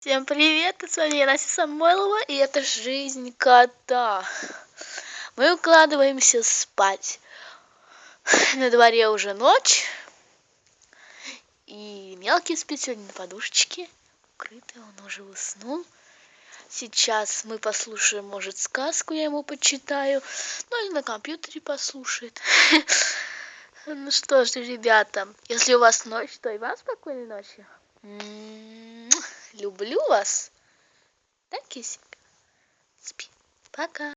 Всем привет, с вами Настя Самойлова, и это «Жизнь кота». Мы укладываемся спать. На дворе уже ночь, и мелкий спит сегодня на подушечке, укрытый, он уже уснул. Сейчас мы послушаем, может, сказку я ему почитаю, ну или на компьютере послушает. Ну что ж, ребята, если у вас ночь, то и вам спокойной ночи. Люблю вас. Да, кисик? Спи. Пока.